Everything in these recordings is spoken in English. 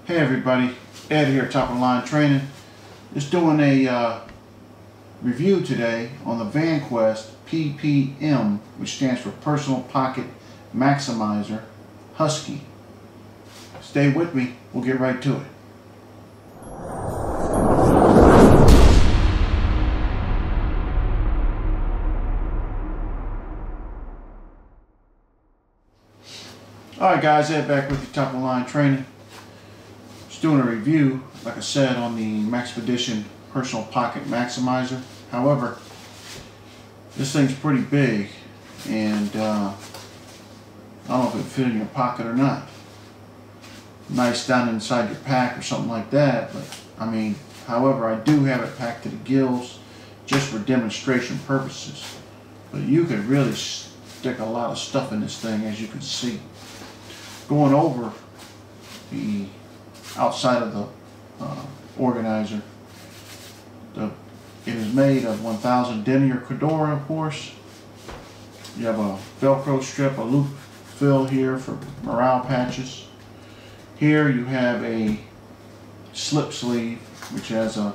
Hey everybody, Ed here, Top of the Line Training. Just doing a review today on the Vanquest PPM, which stands for Personal Pocket Maximizer Husky. Stay with me, we'll get right to it. Alright guys, Ed back with you, Top of the Line Training. Doing a review, like I said, on the Maxpedition Personal Pocket Maximizer. However, this thing's pretty big, and I don't know if it fit in your pocket or not. Nice down inside your pack or something like that, but I mean, however, I do have it packed to the gills just for demonstration purposes. But you could really stick a lot of stuff in this thing, as you can see. Going over the outside of the organizer, it is made of 1000 denier Cordura, of course. You have a Velcro strip, a loop fill here for morale patches. Here you have a slip sleeve, which has a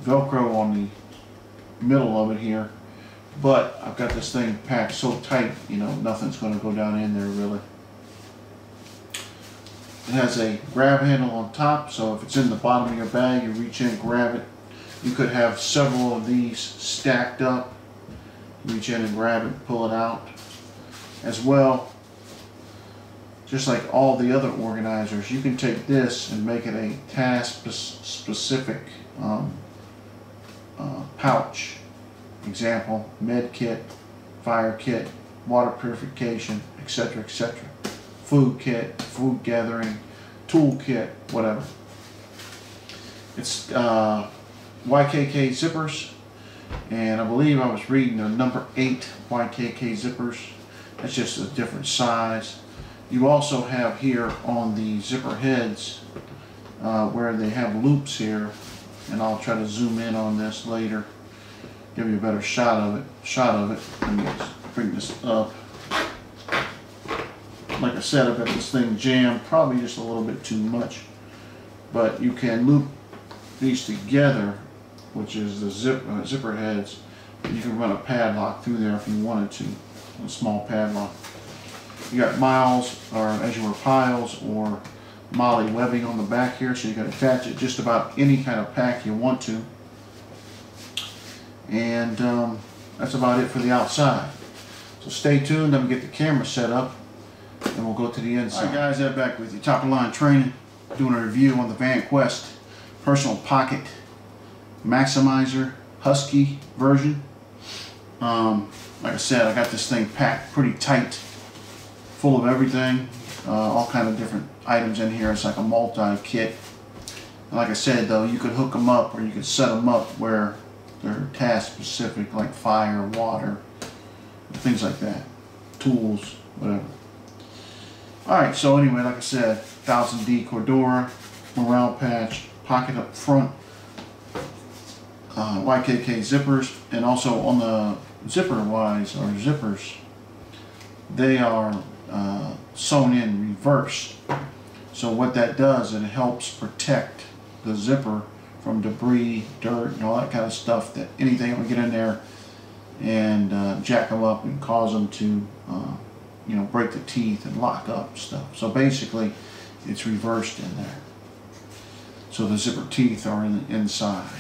Velcro on the middle of it here. But I've got this thing packed so tight, you know, nothing's going to go down in there really. It has a grab handle on top, so if it's in the bottom of your bag, you reach in, grab it. You could have several of these stacked up. Reach in and grab it, pull it out. As well, just like all the other organizers, you can take this and make it a task-specific pouch. Example, med kit, fire kit, water purification, etc., etc. Food kit, food gathering, tool kit, whatever. It's YKK zippers, and I believe I was reading the number 8 YKK zippers. That's just a different size. You also have here on the zipper heads where they have loops here, and I'll try to zoom in on this later, give you a better shot of it. Let me just bring this up. Like I said, I've got this thing jammed, probably just a little bit too much. But you can loop these together, which is the zipper heads. You can run a padlock through there if you wanted to, a small padlock. You got miles, or as you were piles, or molly webbing on the back here, so you can attach it just about any kind of pack you want to. And that's about it for the outside. So stay tuned, let me get the camera set up, and we'll go to the inside. Alright guys, I'm back with you, Top of the Line Training, doing a review on the Vanquest Personal Pocket Maximizer Husky version. Like I said, I got this thing packed pretty tight, full of everything, all kind of different items in here. It's like a multi-kit. Like I said though, you could hook them up, or you could set them up where they're task specific, like fire, water, things like that, tools, whatever. Alright, so anyway, like I said, 1000D Cordura, morale patch, pocket up front, YKK zippers, and also on the zipper wise, or zippers, they are sewn in reverse. So what that does, it helps protect the zipper from debris, dirt, and all that kind of stuff, that anything that would get in there and jack them up and cause them to you know, break the teeth and lock up stuff. So basically, it's reversed in there. So the zipper teeth are in the inside.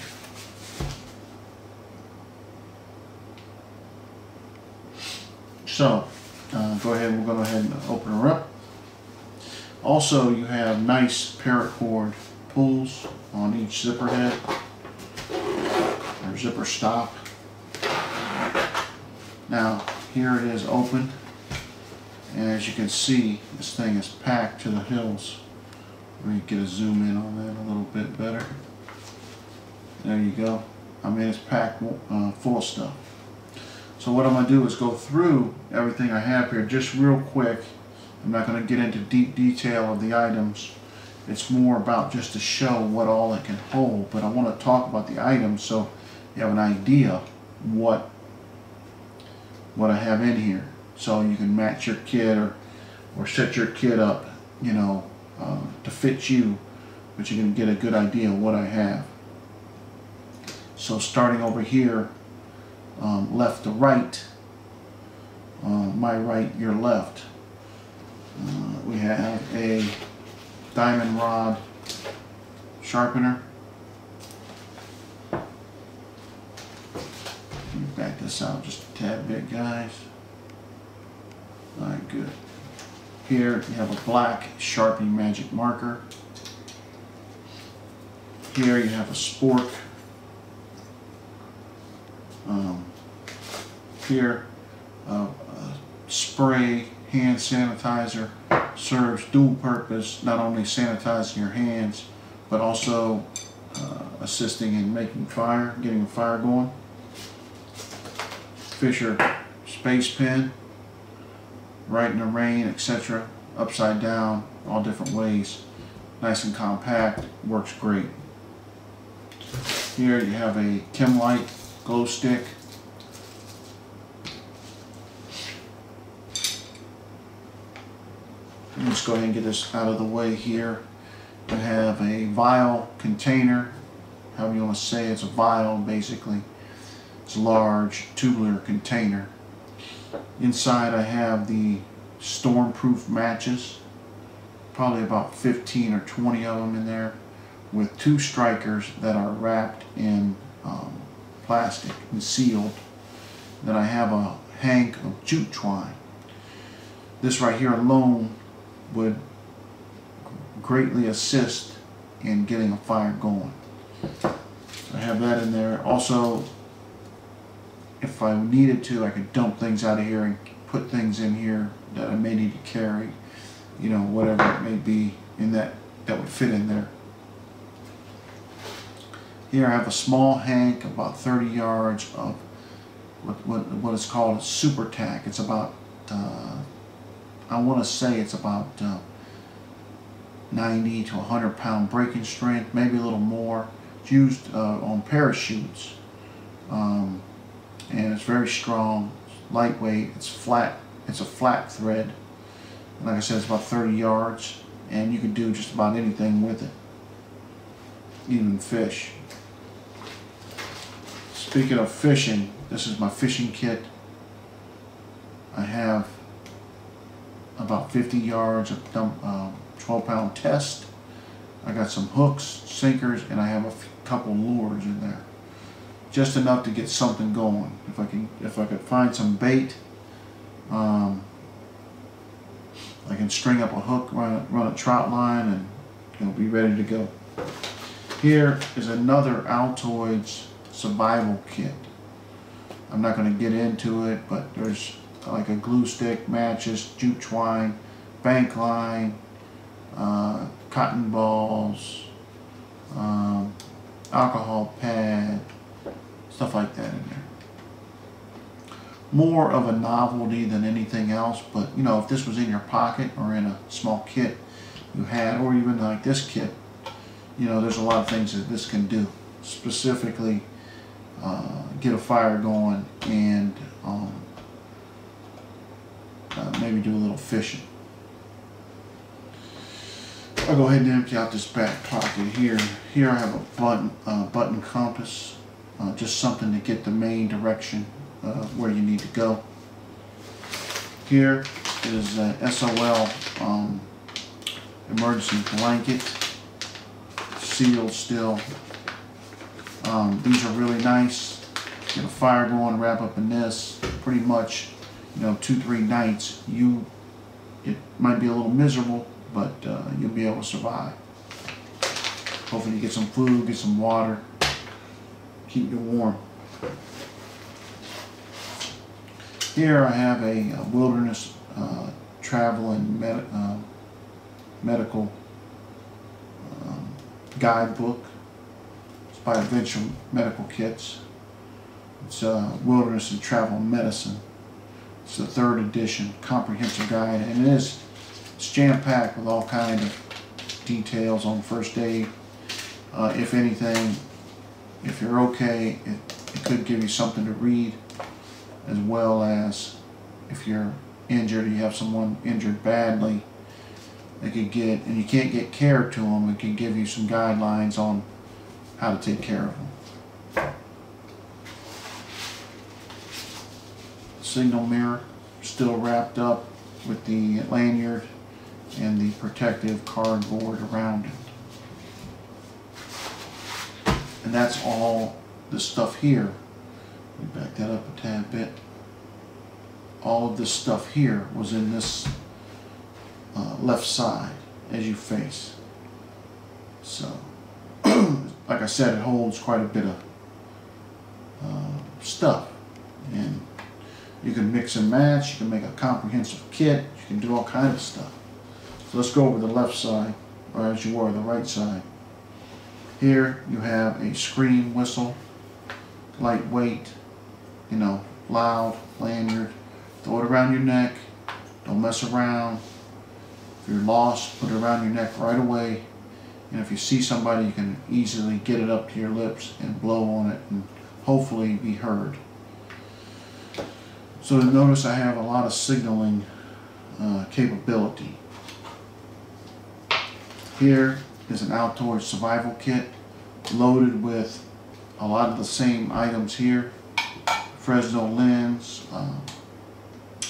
So, we'll go ahead and open her up. Also, you have nice paracord pulls on each zipper head, or zipper stop. Now, here it is open. And as you can see, this thing is packed to the hills. Let me get a zoom in on that a little bit better. There you go. I mean, it's packed full of stuff. So what I'm going to do is go through everything I have here just real quick. I'm not going to get into deep detail of the items. It's more about just to show what all it can hold. But I want to talk about the items so you have an idea what I have in here. So you can match your kit or set your kit up, you know, to fit you but you can get a good idea of what I have. So starting over here, left to right, my right, your left, we have a diamond rod sharpener. Back this out just a tad bit, guys. Alright, good. Here you have a black Sharpie magic marker. Here you have a spork. Here a spray hand sanitizer, serves dual purpose, not only sanitizing your hands but also assisting in making fire, getting a fire going. Fisher space pen, right in the rain, etc. Upside down, all different ways. Nice and compact, works great. Here you have a Chem Light glow stick. Let's go ahead and get this out of the way here. You have a vial container, however you want to say it. It's a vial basically. It's a large tubular container. Inside I have the storm-proof matches, probably about 15 or 20 of them in there, with 2 strikers that are wrapped in plastic and sealed. Then I have a hank of jute twine. This right here alone would greatly assist in getting a fire going. I have that in there. Also, if I needed to, I could dump things out of here and put things in here that I may need to carry, you know, whatever it may be in that would fit in there. Here I have a small hank, about 30 yards of what is called a super tack. It's about, I want to say it's about 90 to 100 pound breaking strength, maybe a little more. It's used on parachutes, and it's very strong, it's lightweight, it's flat. It's a flat thread. And like I said, it's about 30 yards, and you can do just about anything with it, even fish. Speaking of fishing, this is my fishing kit. I have about 50 yards of 12-pound test. I got some hooks, sinkers, and I have a couple lures in there. Just enough to get something going. If I could find some bait, I can string up a hook, run a trout line, and it'll be ready to go. Here is another Altoids survival kit. I'm not going to get into it, but there's like a glue stick, matches, jute twine, bank line, cotton balls, alcohol pad, stuff like that in there. More of a novelty than anything else, but you know, if this was in your pocket or in a small kit you had, or even like this kit, you know, there's a lot of things that this can do. Specifically, get a fire going and maybe do a little fishing. I'll go ahead and empty out this back pocket here. Here I have a button compass, just something to get the main direction where you need to go. Here is a SOL emergency blanket, sealed still. These are really nice. Get a fire going, wrap up in this. Pretty much, you know, 2-3 nights. It might be a little miserable, but you'll be able to survive. Hopefully you get some food, get some water, keep you warm. Here I have a wilderness travel and medical guidebook. It's by Adventure Medical Kits. It's Wilderness and Travel Medicine. It's the 3rd edition comprehensive guide, and it's jam-packed with all kinds of details on first aid. If anything, if you're okay, it could give you something to read, as well as if you're injured or you have someone injured badly, They could get, and you can't get care to them, it can give you some guidelines on how to take care of them. Signal mirror, still wrapped up with the lanyard and the protective cardboard around it. And that's all the stuff here. Let me back that up a tad bit. All of this stuff here was in this left side as you face. So, like I said, it holds quite a bit of stuff. And you can mix and match, you can make a comprehensive kit, you can do all kinds of stuff. So let's go over the left side, or as you were, the right side. Here you have a scream whistle, lightweight, you know, loud, lanyard. Throw it around your neck, don't mess around. If you're lost, put it around your neck right away. And if you see somebody, you can easily get it up to your lips and blow on it and hopefully be heard. So notice I have a lot of signaling capability. Here is an outdoor survival kit loaded with a lot of the same items here. Fresno lens,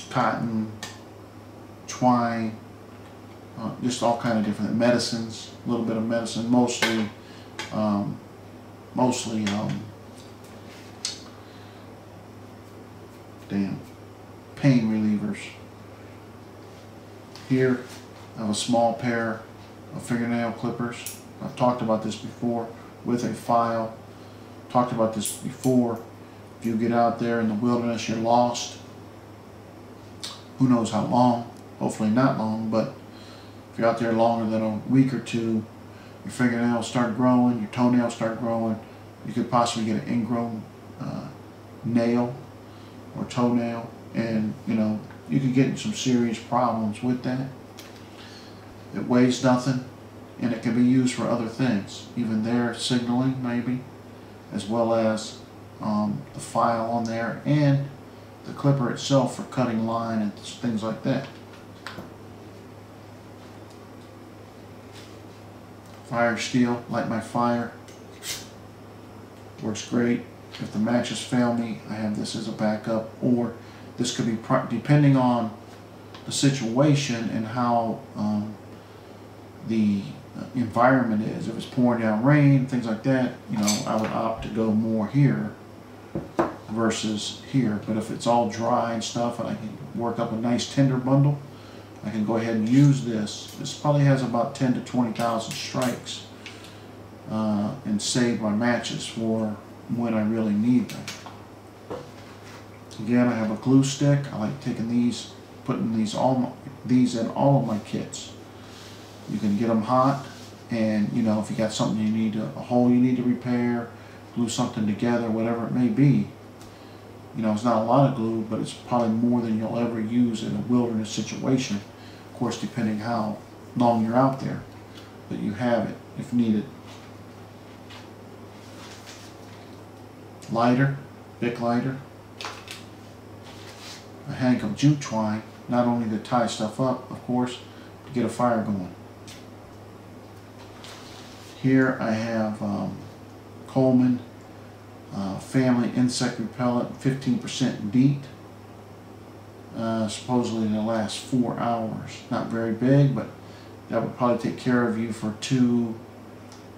cotton, twine, just all kind of different medicines, a little bit of medicine, mostly pain relievers. Here I have a small pair of fingernail clippers. I've talked about this before, with a file. Talked about this before. If you get out there in the wilderness, you're lost. Who knows how long? Hopefully not long, but if you're out there longer than a week or two, your fingernails start growing, your toenails start growing, you could possibly get an ingrown nail or toenail, and you know, you could get in some serious problems with that. It weighs nothing, and it can be used for other things, even there signaling maybe, as well as the file on there and the clipper itself for cutting line and things like that. Firesteel, light my fire, works great. If the matches fail me, I have this as a backup, or this could be, depending on the situation and how the environment is. If it's pouring down rain, things like that, you know, I would opt to go more here versus here. But if it's all dry and stuff and I can work up a nice tinder bundle, I can go ahead and use this. This probably has about 10 to 20,000 strikes and save my matches for when I really need them. Again, I have a glue stick. I like taking these, putting these in all of my kits. You can get them hot, and you know, if you got something you need a hole you need to repair, glue something together, whatever it may be. You know, it's not a lot of glue, but it's probably more than you'll ever use in a wilderness situation. Of course, depending how long you're out there, but you have it if needed. Lighter, Bic lighter, a hank of jute twine, not only to tie stuff up, of course, to get a fire going. Here I have Coleman Family Insect Repellent, 15% DEET. Supposedly it'll last 4 hours. Not very big, but that would probably take care of you for 2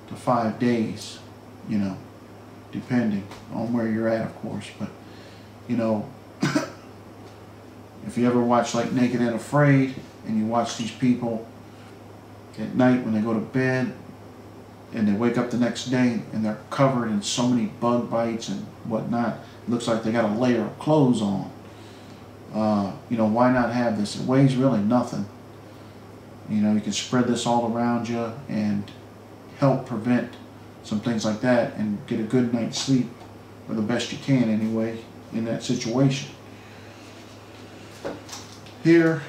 to 5 days, you know, depending on where you're at, of course. But, you know, if you ever watch like Naked and Afraid, and you watch these people at night when they go to bed, and they wake up the next day and they're covered in so many bug bites and whatnot, it looks like they got a layer of clothes on. You know, why not have this? It weighs really nothing. You know, you can spread this all around you and help prevent some things like that and get a good night's sleep, or the best you can anyway, in that situation. Here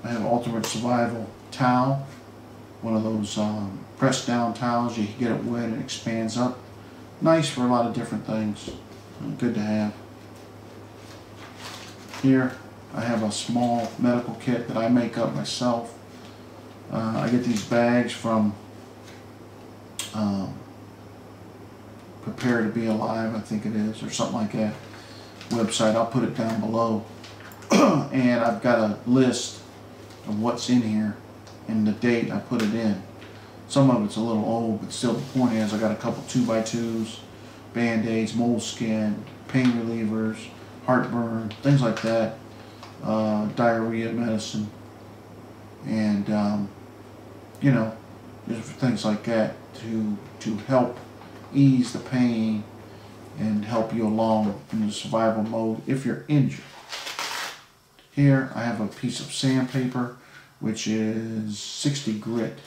I have Ultimate Survival Towel, one of those press down towels. You can get it wet and it expands up. Nice for a lot of different things. Good to have. Here I have a small medical kit that I make up myself. I get these bags from Prepare to Be Alive, I think it is, or something like that website. I'll put it down below. And I've got a list of what's in here and the date I put it in. Some of it's a little old, but still the point is I got a couple 2x2s, Band-Aids, moleskin, pain relievers, heartburn, things like that, diarrhea medicine, and you know, just things like that to help ease the pain and help you along in the survival mode if you're injured. Here I have a piece of sandpaper, which is 60 grit.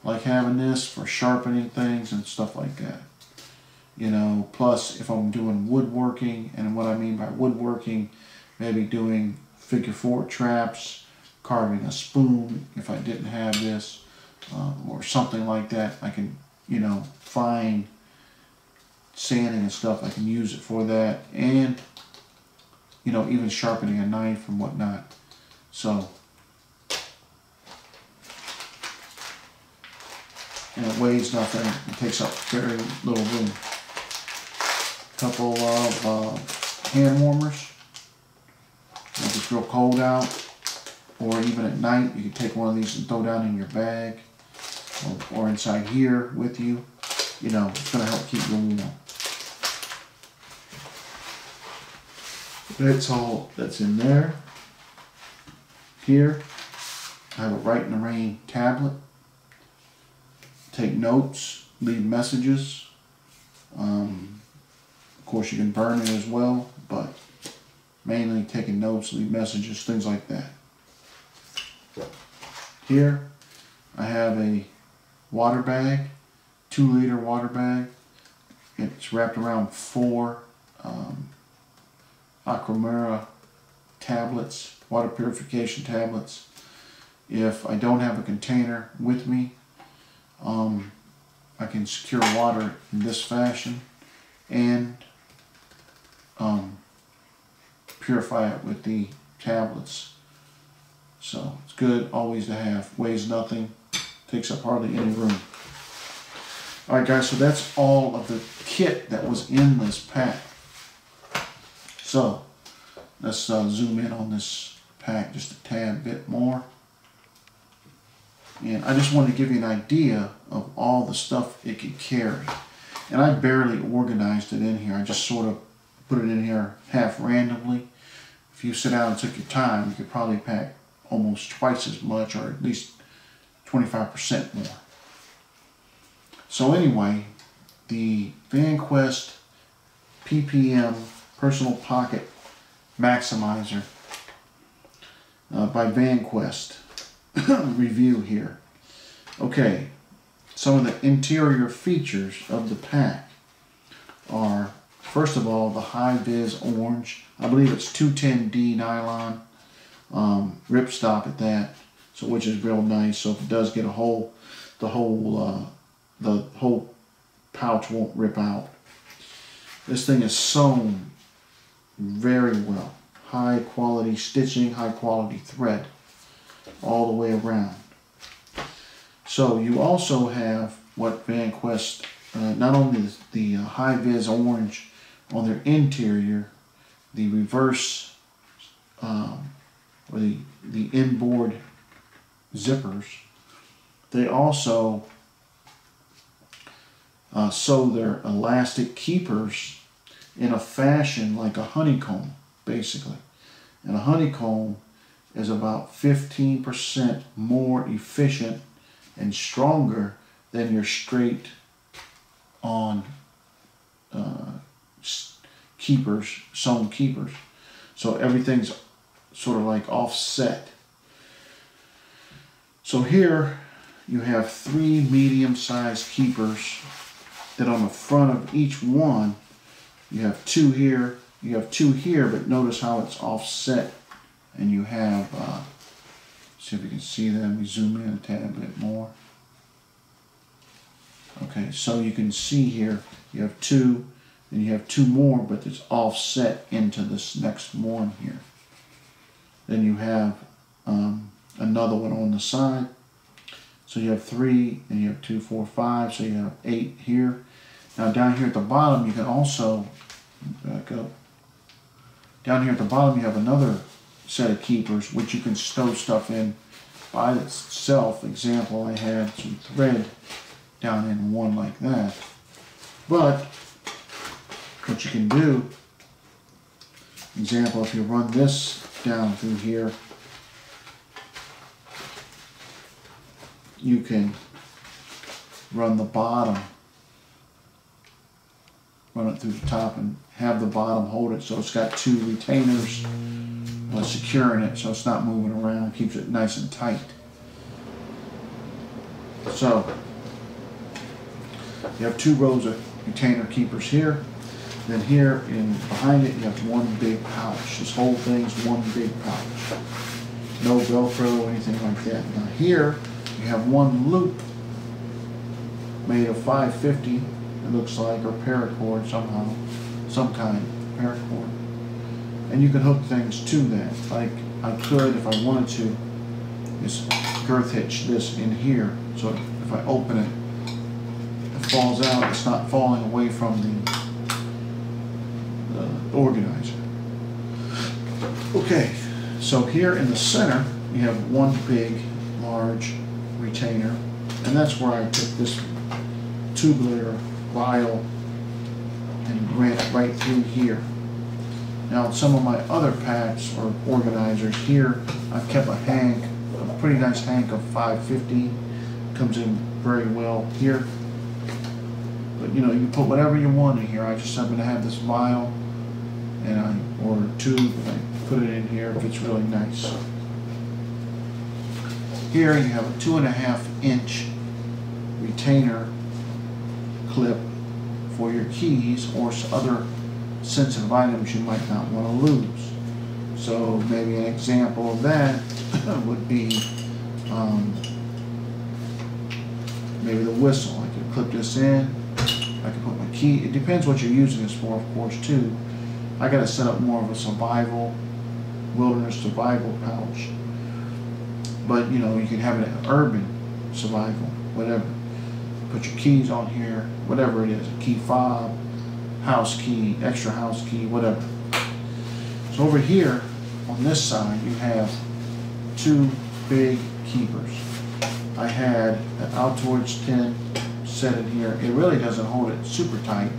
Like having this for sharpening things and stuff like that. You know, plus if I'm doing woodworking, and what I mean by woodworking, maybe doing figure 4 traps, carving a spoon if I didn't have this, or something like that. I can, you know, find sanding and stuff, I can use it for that, and you know, even sharpening a knife and whatnot. So, and it weighs nothing, it takes up very little room. Couple of hand warmers. If it's real cold out, or even at night, you can take one of these and throw down in your bag, or inside here with you. You know, it's going to help keep you warm. That's all that's in there. Here, I have a Write in the Rain tablet. Take notes, leave messages. Of course, you can burn it as well, but mainly taking notes, leave messages, things like that. Here, I have a water bag, 2-liter water bag. It's wrapped around 4 Aquamura tablets, water purification tablets. If I don't have a container with me, I can secure water in this fashion and purify it with the tablets. So it's good always to have. Weighs nothing, takes up hardly any room. Alright guys, so that's all of the kit that was in this pack. So let's zoom in on this pack just a tad bit more. And I just wanted to give you an idea of all the stuff it could carry. And I barely organized it in here. I just sort of put it in here half randomly. If you sit down and took your time, you could probably pack almost twice as much, or at least 25% more. So anyway, the Vanquest PPM Personal Pocket Maximizer by Vanquest review here. Okay, some of the interior features of the pack are, first of all, the high-vis orange. I believe it's 210D nylon, ripstop at that, so which is real nice. So if it does get a hole, the whole pouch won't rip out. This thing is sewn very well. High quality stitching, high quality thread all the way around. So you also have what Vanquest, not only the high-vis orange on their interior, the reverse or the inboard zippers, they also sew their elastic keepers in a fashion like a honeycomb, basically. And a honeycomb is about 15% more efficient and stronger than your straight on keepers, sewn keepers. So everything's sort of like offset. So here you have 3 medium-sized keepers that on the front of each one, you have 2 here, you have 2 here, but notice how it's offset. And you have, see if you can see them, we zoom in a tad bit more. Okay, so you can see here, you have 2, and you have 2 more, but it's offset into this next one here. Then you have another one on the side, So you have 3, and you have 2, 4, 5, so you have 8 here. Now down here at the bottom, you can also, back up, down here at the bottom you have another set of keepers which you can stow stuff in by itself. Example, I had some thread down in one like that. But what you can do, example, if you run this down through here, you can run the bottom, run it through the top and have the bottom hold it, so it's got 2 retainers securing it so it's not moving around, keeps it nice and tight. So you have 2 rows of retainer keepers here. Then here in behind it you have one big pouch. This whole thing's one big pouch. No Velcro or anything like that. Now here you have one loop made of 550, it looks like, or paracord somehow, some kind of paracord. And you can hook things to that. Like I could, if I wanted to, just girth hitch this in here. So if I open it, it falls out, it's not falling away from the organizer. Okay, so here in the center, you have one big, large retainer, and that's where I took this tubular vial and ran it right through here. Now in some of my other packs or organizers here, I've kept a hank, a pretty nice hank of 550, comes in very well here. But you know, you put whatever you want in here. I just happen to have this vial, and or tube, and I put it in here if it's really nice. Here you have a 2.5-inch retainer clip for your keys or other sensitive items you might not want to lose. So maybe an example of that would be maybe the whistle. I could clip this in, I could put my key, it depends what you're using this for, of course, too. I got to set up more of a survival, wilderness survival pouch. But you know, you can have it an urban survival, whatever. Put your keys on here, whatever it is, a key fob, house key, extra house key, whatever. So over here, on this side, you have 2 big keepers. I had an Altoids tin set in here. It really doesn't hold it super tight,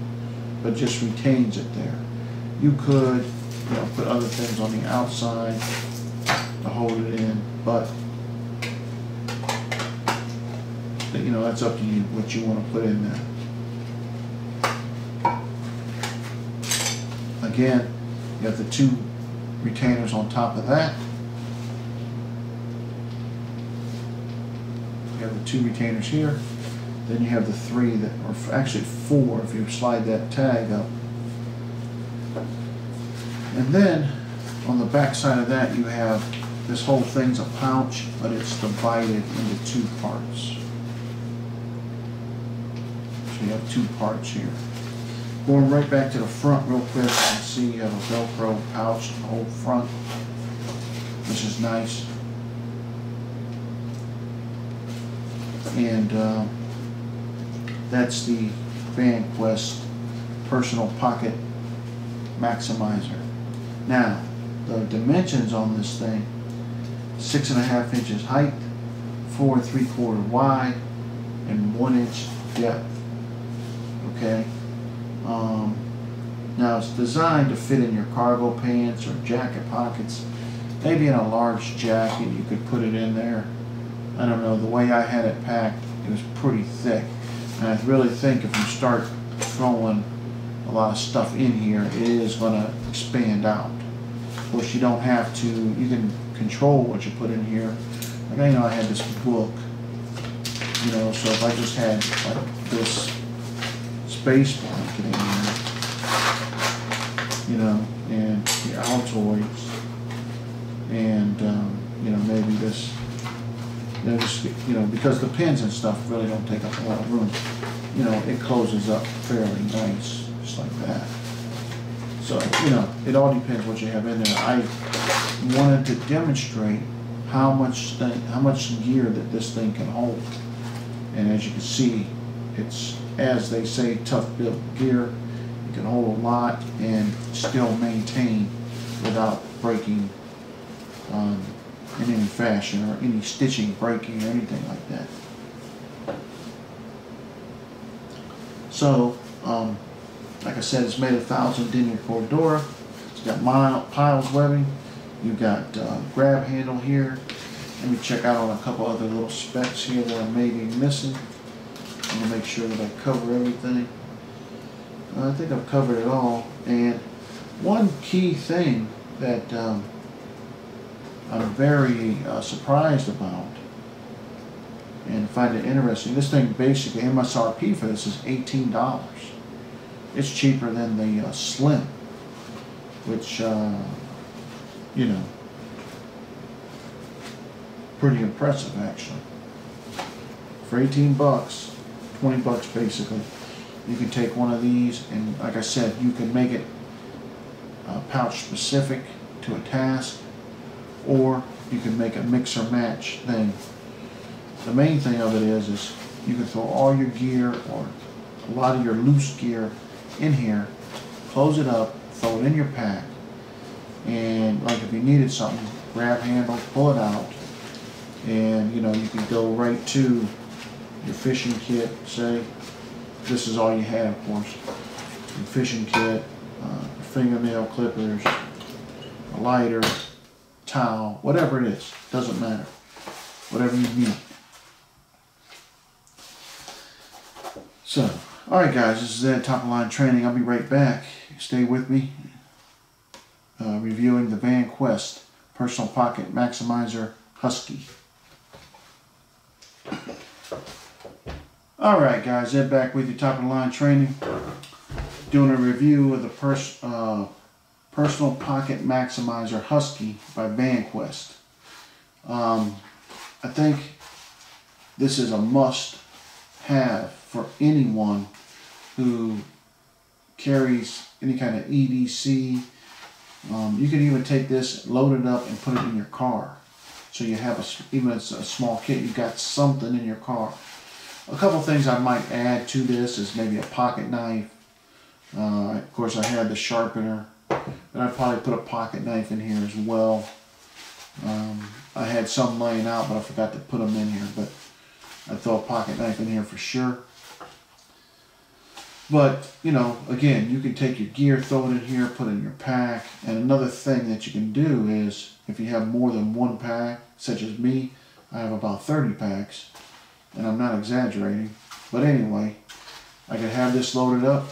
but just retains it there. You could, you know, put other things on the outside to hold it in, but you know, that's up to you what you want to put in there. Again, you have the 2 retainers on top of that. You have the 2 retainers here. Then you have the 3 that, or actually 4 if you slide that tag up. And then on the back side of that you have, this whole thing's a pouch, but it's divided into 2 parts. So you have 2 parts here. Going right back to the front real quick, you can see you have a Velcro pouch the whole front, which is nice. And that's the Vanquest Personal Pocket Maximizer. Now, the dimensions on this thing, 6.5 inches height, 4 3/4 wide, and 1 inch depth. Okay. Now it's designed to fit in your cargo pants or jacket pockets. Maybe in a large jacket you could put it in there. I don't know, the way I had it packed, it was pretty thick. And I really think if you start throwing a lot of stuff in here, it is going to expand out. Of course, you don't have to, you can control what you put in here. Like, you know, I had this book, you know, so if I just had like this space blanket in here, you know, and the Altoids, and you know, maybe this, you know, just, you know, because the pins and stuff really don't take up a lot of room, you know, it closes up fairly nice, just like that. So, you know, it all depends what you have in there. I wanted to demonstrate how much gear that this thing can hold. And as you can see, it's, as they say, tough built gear. You can hold a lot and still maintain without breaking in any fashion, or any stitching breaking or anything like that. So, like I said, it's made of 1000 denier Cordura. It's got piles webbing. You've got grab handle here. Let me check out on a couple other little specs here that I may be missing. I'm going to make sure that I cover everything. I think I've covered it all. And one key thing that I'm very surprised about and find it interesting, this thing basically, MSRP for this is $18. It's cheaper than the Slim, which, you know, pretty impressive actually. For 18 bucks, 20 bucks basically, you can take one of these, and like I said, you can make it pouch specific to a task, or you can make a mix or match thing. The main thing of it is you can throw all your gear or a lot of your loose gear in here, close it up, throw it in your pack, and like if you needed something, grab handle, pull it out, and you know, you can go right to your fishing kit. Say this is all you have, of course, your fishing kit, fingernail clippers, a lighter, towel, whatever it is, doesn't matter, whatever you need. So, alright guys, this is Ed, Top of Line Training. I'll be right back. Stay with me. Reviewing the Vanquest Personal Pocket Maximizer Husky. Alright guys, Ed back with you, Top of the Line Training. Doing a review of the Personal Pocket Maximizer Husky by Vanquest. I think this is a must-have for anyone who carries any kind of EDC. You can even take this, load it up, and put it in your car. So you have, even if it's a small kit, you've got something in your car. A couple things I might add to this is maybe a pocket knife. Of course, I had the sharpener, and I'd probably put a pocket knife in here as well. I had some laying out, but I forgot to put them in here. But I'd throw a pocket knife in here for sure. But, you know, again, you can take your gear, throw it in here, put it in your pack. And another thing that you can do is, if you have more than one pack, such as me, I have about 30 packs, and I'm not exaggerating. But anyway, I could have this loaded up,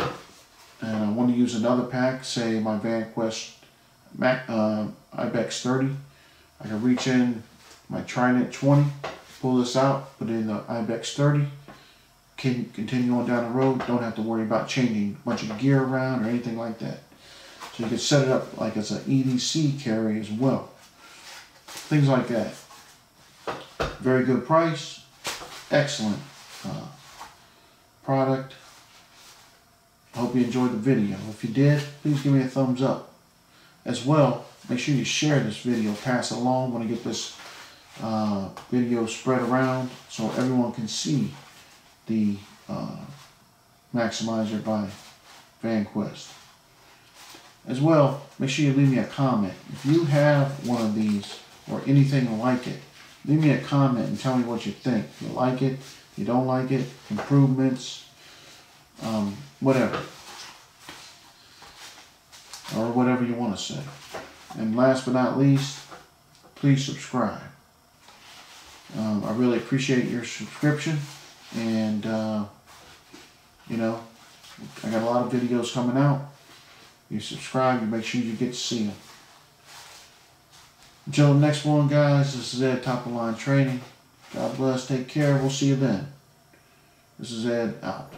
and I want to use another pack, say my Vanquest Ibex 30. I can reach in my Trident 20, pull this out, put it in the Ibex 30, can continue on down the road, don't have to worry about changing a bunch of gear around or anything like that. So you can set it up like as an EDC carry as well. Things like that. Very good price, excellent product. I hope you enjoyed the video. If you did, please give me a thumbs up. As well, make sure you share this video, pass it along. I want to get this video spread around so everyone can see the Maximizer by Vanquest. As well, make sure you leave me a comment. If you have one of these or anything like it, leave me a comment and tell me what you think. If you like it, if you don't like it, improvements, whatever. Or whatever you want to say. And last but not least, please subscribe. I really appreciate your subscription. And, you know, I got a lot of videos coming out. You subscribe, you make sure you get to see them. Until the next one, guys, this is Ed, Top of Line Training. God bless, take care, we'll see you then. This is Ed, out.